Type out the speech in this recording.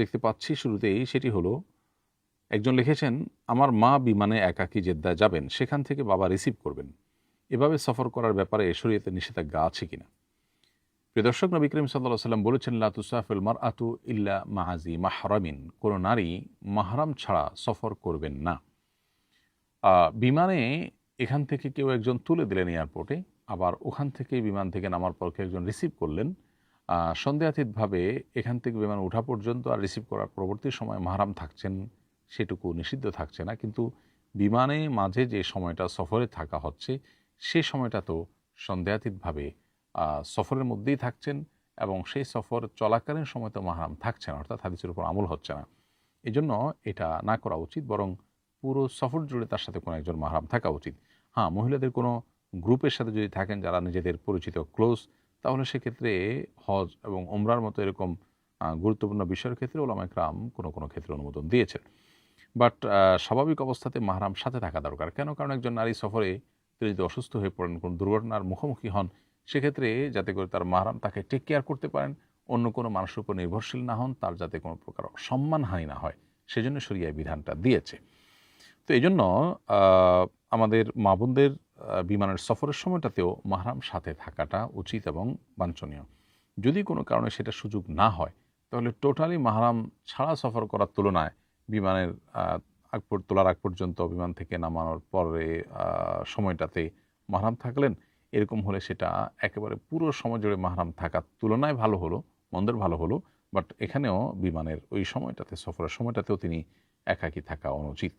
দেখতে পাচ্ছি শুরুতেই সেটি হলো, একজন লিখেছেন, আমার মা বিমানে একাকী জেদ্দায় যাবেন, সেখান থেকে বাবা রিসিভ করবেন। এভাবে সফর করার ব্যাপারে শরীয়তে নিষেধাজ্ঞা আছে কিনা? প্রিয় দর্শক, নবী করিম সাল্লাল্লাহু আলাইহি ওয়াসাল্লাম বলেছেন, লা তুসাফিল মারআতু ইল্লা মা'আজি মাহরামিন, কোনো নারী মাহরাম ছাড়া সফর করবেন না। বিমানে এখান থেকে কেউ একজন তুলে দিলেন এয়ারপোর্টে, আবার ওখান থেকে বিমান থেকে নামার পর কেউ একজন রিসিভ করলেন। সন্দেহাতীতভাবে এখান থেকে বিমান ওঠা পর্যন্ত আর রিসিভ করার পরবর্তী সময় মাহরাম থাকছেন, সেটুকু নিষিদ্ধ থাকছে না। কিন্তু বিমানে মাঝে যে সময়টা সফরে থাকা হচ্ছে, সে সময়টা তো সন্দেহাতীতভাবে সফরের মধ্যেই থাকছেন, এবং সেই সফর চলাকালীন সময় তো মাহরাম থাকছে না, অর্থাৎ হাদিসের উপর আমল হচ্ছে না। এজন্য এটা না করা উচিত, বরং পুরো সফর জুড়ে তার সাথে কোনো একজন মাহরাম থাকা উচিত। হ্যাঁ, মহিলাদের কোনো গ্রুপের সাথে যদি থাকেন যারা নিজেদের পরিচিত ক্লোজ, তাহলে সেক্ষেত্রে হজ এবং ওমরার মতো এরকম গুরুত্বপূর্ণ বিষয়ের ক্ষেত্রে ওলামা ইকরাম কোনো কোনো ক্ষেত্রে অনুমোদন দিয়েছেন। বাট স্বাভাবিক অবস্থাতে মাহরাম সাথে থাকা দরকার। কেন? কারণ একজন নারী সফরে তিনি যদি অসুস্থ হয়ে পড়েন, কোনো দুর্ঘটনার মুখোমুখি হন, সেক্ষেত্রে যাতে করে তার মাহরাম তাকে টেক কেয়ার করতে পারেন, অন্য কোনো মানুষের উপর নির্ভরশীল না হন, তার যাতে কোনো প্রকার সম্মানহানি না হয়, সেজন্য শরিয়াহ বিধানটা দিয়েছে। তো এইজন্য আ আমাদের মা বোনদের বিমানের সফরের সময়টাতেও মাহরাম সাথে থাকাটা উচিত এবং বাঞ্ছনীয়। যদি কোনো কারণে সেটা সুযোগ না হয়, তাহলে টোটালি মাহরাম ছাড়া সফর করার তুলনায় বিমানের আ তোলার আগ পর্যন্ত, বিমান থেকে নামানোর পরে সময়টাতে মাহরাম থাকলেন, এরকম হলে সেটা একেবারে পুরো সময় জুড়ে মাহরাম থাকার তুলনায় ভালো হলো, মন্দের ভালো হলো। বাট এখানেও বিমানের ওই সময়টাতে, সফরের সময়টাতেও তিনি একাকী থাকা অনুচিত।